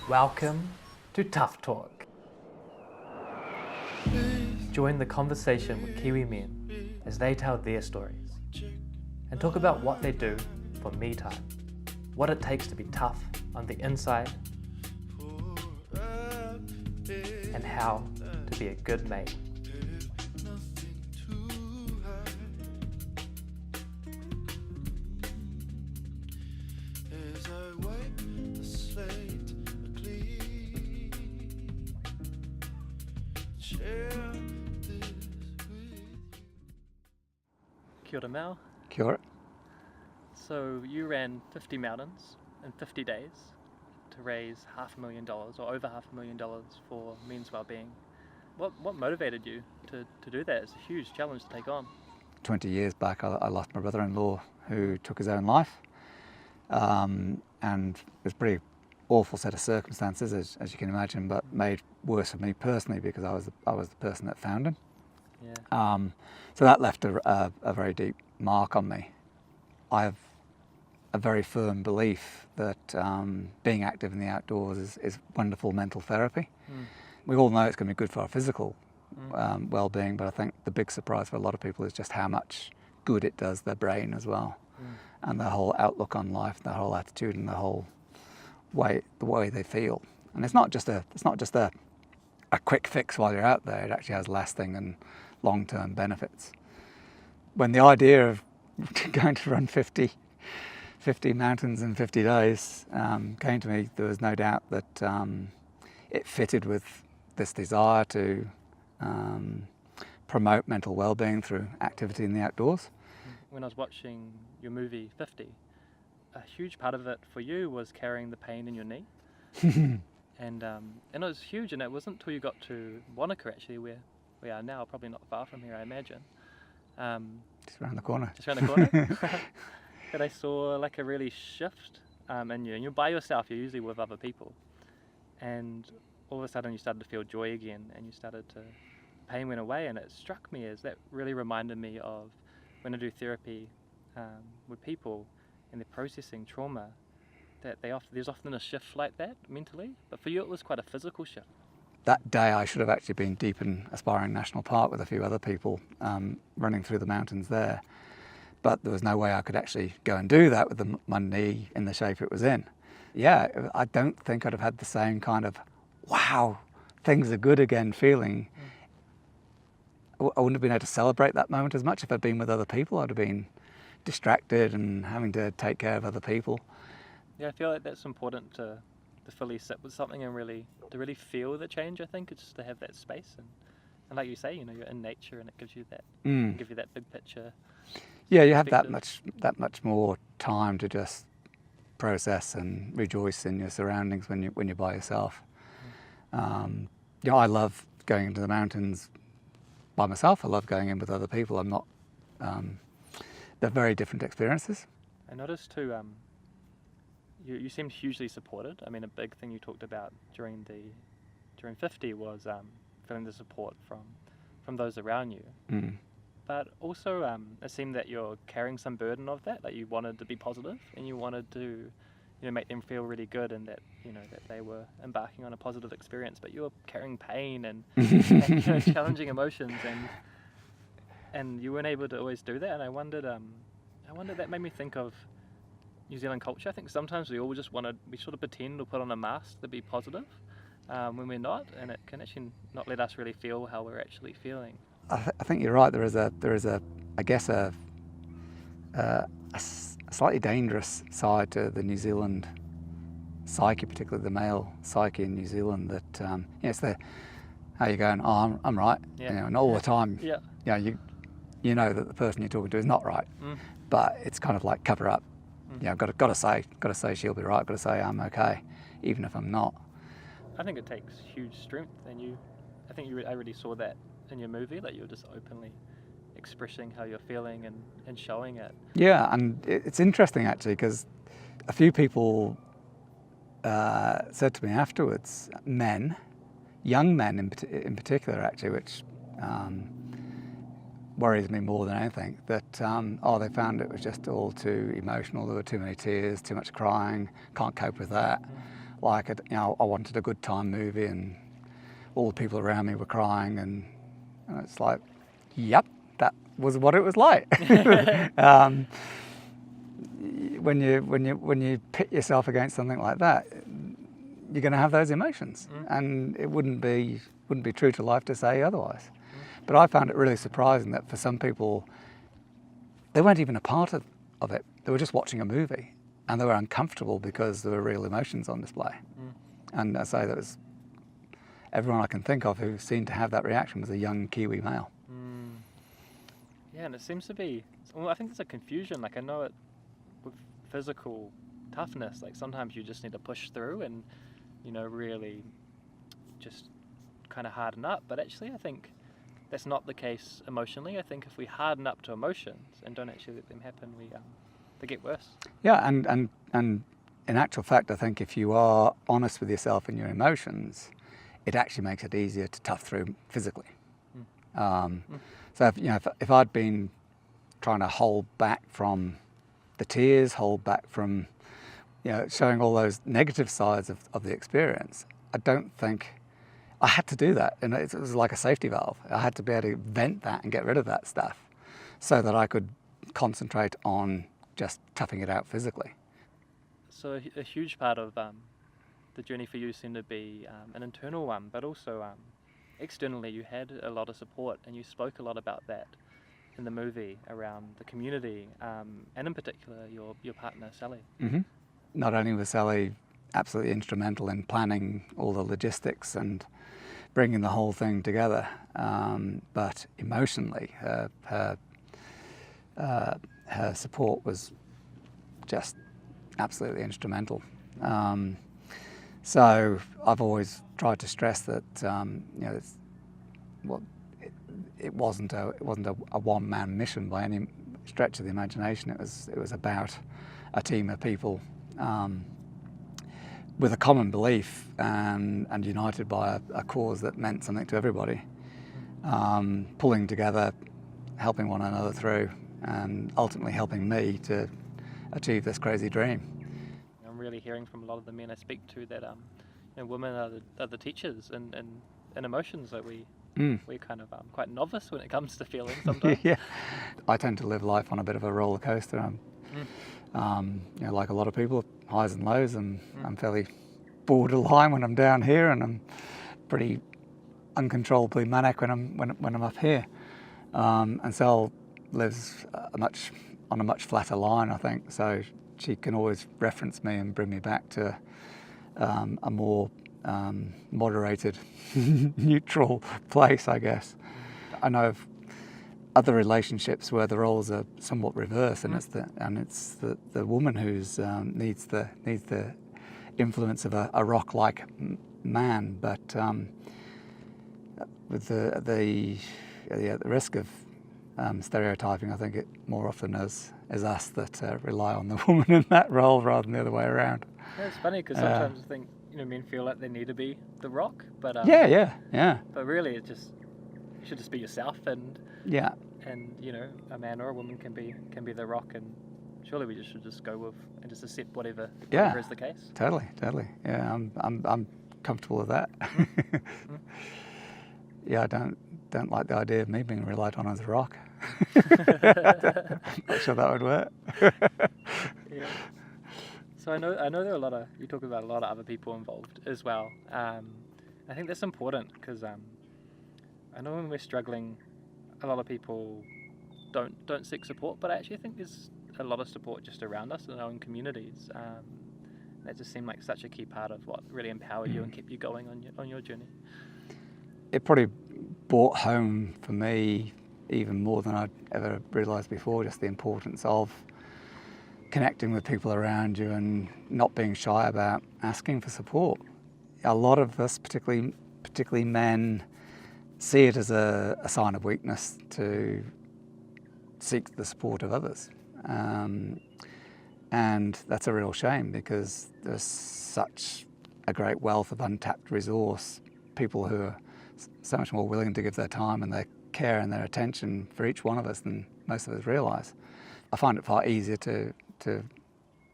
Welcome to Tough Talk. Join the conversation with Kiwi men as they tell their stories and talk about what they do for me time, what it takes to be tough on the inside, and how to be a good mate. Kia ora Mel. Kia ora. So you ran 50 mountains in 50 days to raise $500,000 or over $500,000 for men's wellbeing. What motivated you to do that? It's a huge challenge to take on. 20 years back, I lost my brother-in-law who took his own life, and it was a pretty awful set of circumstances, as you can imagine, but made worse for me personally because I was the person that found him. Yeah. So that left a very deep mark on me. I have a very firm belief that being active in the outdoors is wonderful mental therapy. We all know it's going to be good for our physical well-being, but I think the big surprise for a lot of people is just how much good it does their brain as well, and their whole outlook on life, their whole attitude, and the way they feel. And it's not just a quick fix while you're out there. It actually has lasting and long-term benefits. When the idea of going to run 50 mountains in 50 days came to me, there was no doubt that it fitted with this desire to promote mental well-being through activity in the outdoors. When I was watching your movie 50, a huge part of it for you was carrying the pain in your knee. And it was huge, and it wasn't until you got to Wanaka actually, where we are now, probably not far from here I imagine. Just around the corner. That I saw like a really shift in you, and you're by yourself, you're usually with other people, and all of a sudden you started to feel joy again, and pain went away, and it struck me as that really reminded me of when I do therapy with people and they're processing trauma, that there's often a shift like that mentally, but for you it was quite a physical shift. That day I should have actually been deep in Aspiring National Park with a few other people running through the mountains there, but there was no way I could actually go and do that with my knee in the shape it was in. Yeah, I don't think I'd have had the same kind of, wow, things are good again feeling. I wouldn't have been able to celebrate that moment as much if I'd been with other people. I'd have been distracted and having to take care of other people. Yeah, I feel like that's important to fully sit with something and really feel the change. I think it's just to have that space, and like you say, you're in nature, and it gives you that big picture. Yeah, you have that much more time to just process and rejoice in your surroundings when you're by yourself. I love going into the mountains by myself. I love going in with other people. I'm not. They're very different experiences. I noticed too. You seemed hugely supported. I mean, a big thing you talked about during 50 was feeling the support from those around you. But also, it seemed that you're carrying some burden of that. Like you wanted to be positive, and you wanted to, make them feel really good, and that that they were embarking on a positive experience. But you were carrying pain and, and challenging emotions, and you weren't able to always do that. And I wondered that made me think of New Zealand culture. I think sometimes we all just we sort of pretend or put on a mask to be positive when we're not, and it can actually not let us really feel how we're actually feeling. I think you're right. There is a I guess a slightly dangerous side to the New Zealand psyche, particularly the male psyche in New Zealand. That it's the how you going? Oh, I'm right. Yeah. And all the time. Yeah. You know that the person you're talking to is not right, but it's kind of like cover up. I've got to say she'll be right. I've got to say I'm okay, even if I'm not. I think it takes huge strength, and I really saw that in your movie, that you're just openly expressing how you're feeling and showing it. Yeah, and it's interesting actually because a few people said to me afterwards, young men in particular actually, which worries me more than anything, that they found it was just all too emotional, there were too many tears, too much crying, can't cope with that. like I wanted a good time movie, and all the people around me were crying, and it's like, yep, that was what it was like. When you pit yourself against something like that, you're going to have those emotions, and it wouldn't be true to life to say otherwise. But I found it really surprising that for some people, they weren't even a part of it. They were just watching a movie, and they were uncomfortable because there were real emotions on display. And I say that was everyone I can think of who seemed to have that reaction was a young Kiwi male. Yeah, and it seems to be, well, I think there's a confusion. Like, I know it with physical toughness, like sometimes you just need to push through and, really just kind of harden up. But actually, I think that's not the case emotionally. I think if we harden up to emotions and don't actually let them happen, they get worse. Yeah, and in actual fact, I think if you are honest with yourself and your emotions, it actually makes it easier to tough through physically. So if I'd been trying to hold back from the tears, hold back from showing all those negative sides of the experience, I don't think I had to do that. And it was like a safety valve. I had to be able to vent that and get rid of that stuff so that I could concentrate on just toughing it out physically. So a huge part of the journey for you seemed to be an internal one, but also externally you had a lot of support, and you spoke a lot about that in the movie around the community, and in particular your partner Sally. Not only was Sally absolutely instrumental in planning all the logistics and bringing the whole thing together, but emotionally her support was just absolutely instrumental. So I've always tried to stress that it wasn't a one-man mission by any stretch of the imagination. It was about a team of people with a common belief and united by a cause that meant something to everybody, pulling together, helping one another through, and ultimately helping me to achieve this crazy dream. I'm really hearing from a lot of the men I speak to that women are the teachers and emotions that we're kind of quite novice when it comes to feeling sometimes. Yeah, I tend to live life on a bit of a roller coaster. Like a lot of people, highs and lows, and I'm fairly borderline when I'm down here, and I'm pretty uncontrollably manic when I'm up here. And Sal lives on a much flatter line, I think, so she can always reference me and bring me back to a more moderated, neutral place, I guess. I know of other relationships where the roles are somewhat reversed, and it's the woman who's needs the influence of a rock-like man, but with the risk of stereotyping, I think it more often is us that rely on the woman in that role rather than the other way around. Yeah, it's funny because sometimes I think men feel like they need to be the rock, but yeah. But really, you should just be yourself, and a man or a woman can be the rock, and surely we should just go with and just accept whatever is the case. Totally. Yeah, I'm comfortable with that. Yeah, I don't like the idea of me being relied on as a rock. Not sure that would work. Yeah. So I know there are you talk about a lot of other people involved as well. I think that's important because I know when we're struggling, a lot of people don't seek support, but I actually think there's a lot of support just around us in our own communities. That just seemed like such a key part of what really empowered you and kept you going on your journey. It probably brought home for me even more than I'd ever realised before, just the importance of connecting with people around you and not being shy about asking for support. A lot of us, particularly men, see it as a sign of weakness to seek the support of others. And that's a real shame because there's such a great wealth of untapped resource, people who are so much more willing to give their time and their care and their attention for each one of us than most of us realise. I find it far easier to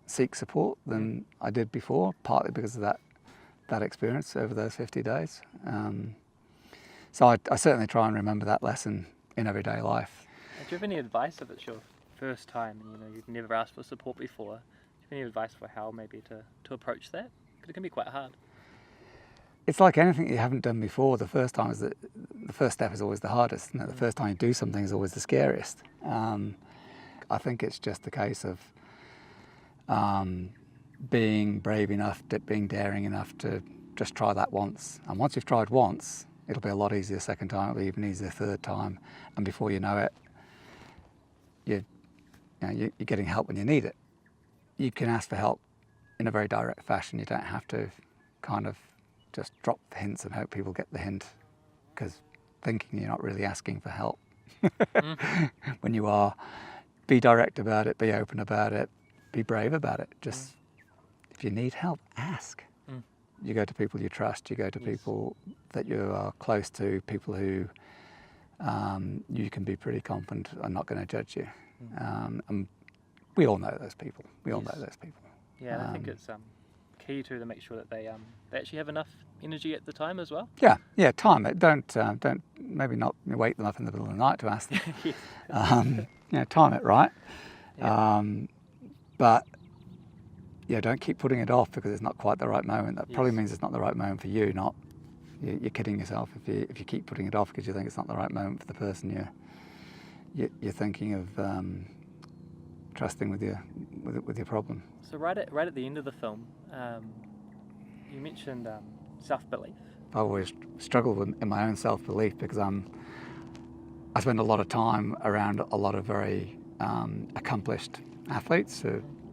seek support than I did before, partly because of that that experience over those 50 days. So I certainly try and remember that lesson in everyday life. Do you have any advice if it's your first time and you've never asked for support before? Do you have any advice for how maybe to approach that? Because it can be quite hard. It's like anything you haven't done before. The first step is always the hardest, isn't it? The first time you do something is always the scariest. I think it's just a case of being brave enough, being daring enough to just try that once. And once you've tried once, it'll be a lot easier second time, it'll be even easier third time. And before you know it, you're getting help when you need it. You can ask for help in a very direct fashion. You don't have to kind of just drop the hints and hope people get the hint, because thinking you're not really asking for help. When you are, be direct about it, be open about it, be brave about it. Just if you need help, ask. You go to people you trust, you go to people that you are close to, people who you can be pretty confident are not going to judge you. And we all know those people. We all know those people. Yeah, I think it's key to make sure that they actually have enough energy at the time as well. Yeah, time it. Don't maybe not wake them up in the middle of the night to ask them. Time it right. Yeah. But don't keep putting it off because it's not quite the right moment. That probably means it's not the right moment for you. Not you're kidding yourself if you keep putting it off because you think it's not the right moment for the person you're thinking of trusting with your problem. So right at the end of the film, you mentioned self-belief. I always struggled in my own self-belief because I spend a lot of time around a lot of very accomplished athletes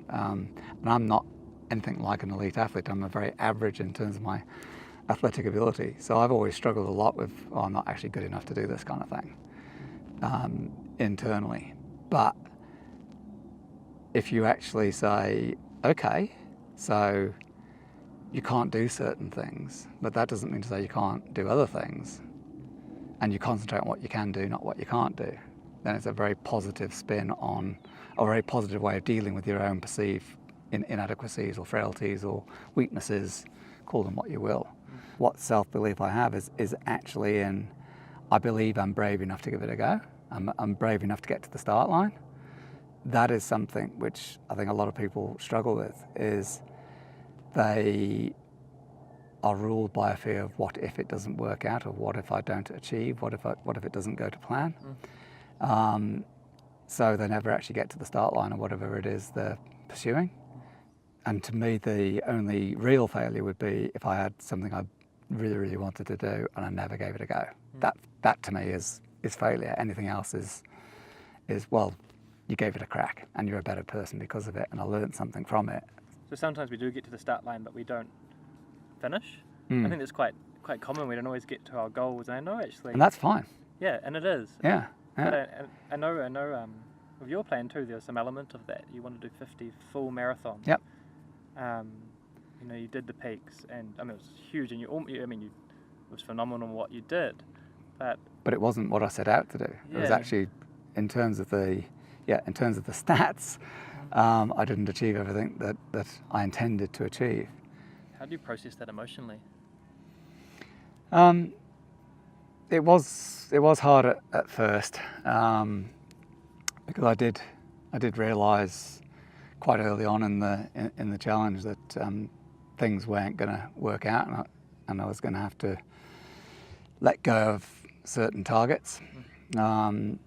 and I'm not anything like an elite athlete. I'm a very average in terms of my athletic ability. So I've always struggled a lot with, I'm not actually good enough to do this kind of thing internally. But if you actually say, okay, so you can't do certain things, but that doesn't mean to say you can't do other things, and you concentrate on what you can do, not what you can't do, then it's a very positive spin on, a very positive way of dealing with your own perceived inadequacies or frailties or weaknesses, call them what you will. What self-belief I have is actually in, I believe I'm brave enough to give it a go. I'm brave enough to get to the start line. That is something which I think a lot of people struggle with, is they are ruled by a fear of what if it doesn't work out, or what if I don't achieve, what if it doesn't go to plan. So they never actually get to the start line or whatever it is they're pursuing. And to me, the only real failure would be if I had something I really, really wanted to do and I never gave it a go. That to me is failure. Anything else is well, you gave it a crack and you're a better person because of it, and I learned something from it. So sometimes we do get to the start line, but we don't finish. I think that's quite common. We don't always get to our goals. And I know actually, and that's fine. Yeah, and it is. Yeah. But I know. With your plan too, there's some element of that. You want to do 50 full marathons. Yep. You did the peaks, and I mean it was huge, and it was phenomenal what you did, but it wasn't what I set out to do. It was actually, in terms of the stats, I didn't achieve everything that I intended to achieve. How do you process that emotionally? It was hard at first, because I did realise quite early on in the challenge that things weren't going to work out, and I was going to have to let go of certain targets. And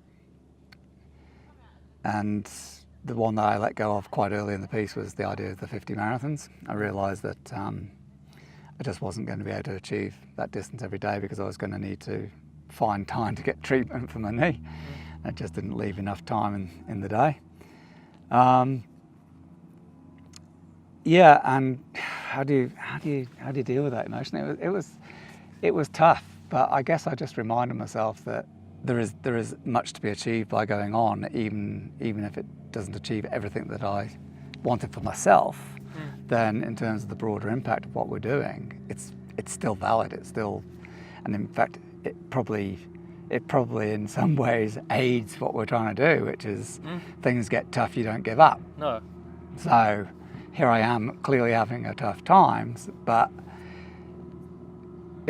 the one that I let go of quite early in the piece was the idea of the 50 marathons. I realised that I just wasn't going to be able to achieve that distance every day, because I was going to need to find time to get treatment for my knee. I just didn't leave enough time in the day. And how do you deal with that emotion? It was tough, but I guess I just reminded myself that there is much to be achieved by going on, even if it doesn't achieve everything that I wanted for myself. Then in terms of the broader impact of what we're doing, it's still valid. It's still, and in fact, it probably in some ways aids what we're trying to do, which is things get tough, you don't give up. No. So here I am, clearly having a tough time, but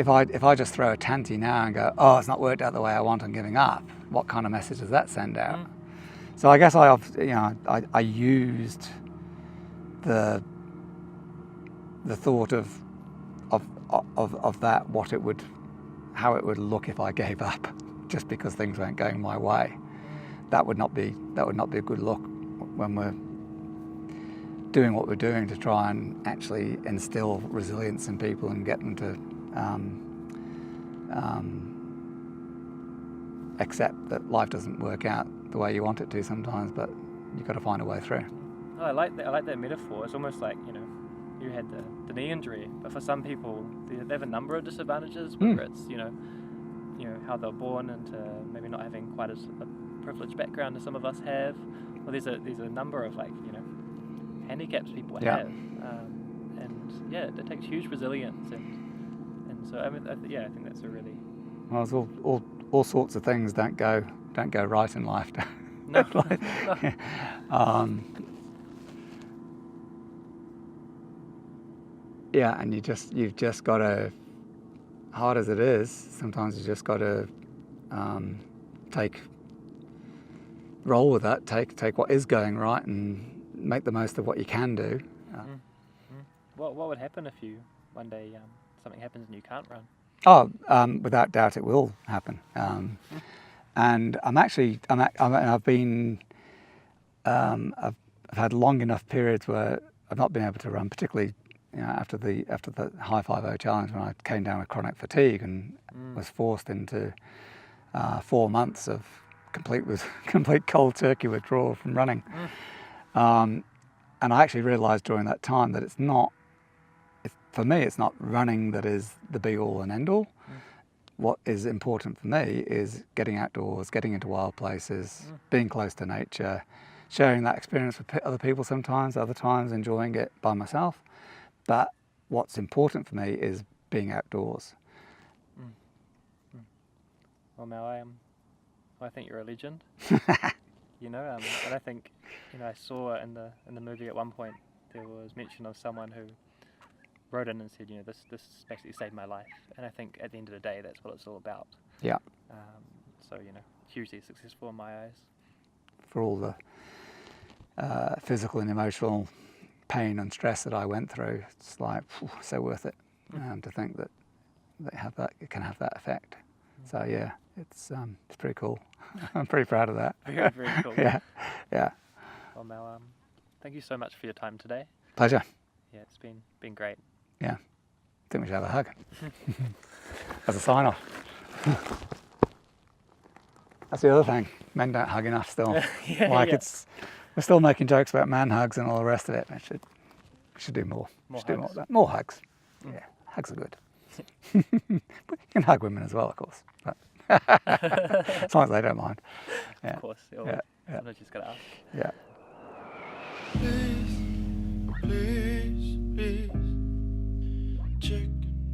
if I just throw a tanty now and go, oh, it's not worked out the way I want, I'm giving up, what kind of message does that send out? So I guess I used the thought of that, how it would look if I gave up just because things weren't going my way. That would not be a good look when we're doing what we're doing to try and actually instill resilience in people and get them to accept that life doesn't work out the way you want it to sometimes, but you've got to find a way through. Oh, I like that metaphor. It's almost like, you had the knee injury, but for some people they have a number of disadvantages, whether it's how they're born into maybe not having quite as a privileged background as some of us have, or there's a number of handicaps people have, and it takes huge resilience, and so I think that's a really there's all sorts of things don't go right in life. No. And you've just got to, hard as it is, sometimes you just got to roll with that, take what is going right and make the most of what you can do. What would happen if one day something happens and you can't run? Without doubt it will happen. And I've had long enough periods where I've not been able to run, particularly after the high 5-0 challenge, when I came down with chronic fatigue and was forced into 4 months of complete cold turkey withdrawal from running. And I actually realised during that time that for me it's not running that is the be all and end all. What is important for me is getting outdoors, getting into wild places, being close to nature, sharing that experience with other people sometimes, other times enjoying it by myself. But what's important for me is being outdoors. Well, Mal, I think you're a legend. And I think, I saw in the movie at one point there was mention of someone who wrote in and said, this basically saved my life. And I think at the end of the day, that's what it's all about. Yeah. So, hugely successful in my eyes. For all the physical and emotional pain and stress that I went through, it's like so worth it to think that it can have that effect. So yeah, it's pretty cool. I'm pretty proud of that. Very, very cool. Yeah. Well, Mel, thank you so much for your time today. Pleasure. Yeah, it's been great. Yeah, I think we should have a hug as a sign off. That's the other thing. Men don't hug enough still. We're still making jokes about man hugs and all the rest of it. We should do more. More hugs. Do more, more hugs. Yeah, hugs are good. You can hug women as well, of course. But as long as they don't mind. Yeah. Of course. Sometimes you just gotta ask. Yeah. Please, check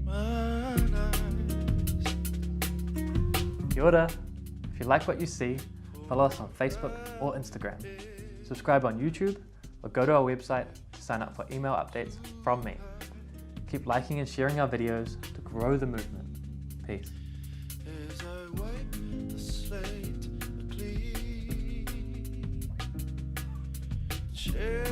my eyes. Kia ora. If you like what you see, follow us on Facebook or Instagram. Subscribe on YouTube or go to our website to sign up for email updates from me. Keep liking and sharing our videos to grow the movement. Peace. As I wipe the slate clean, share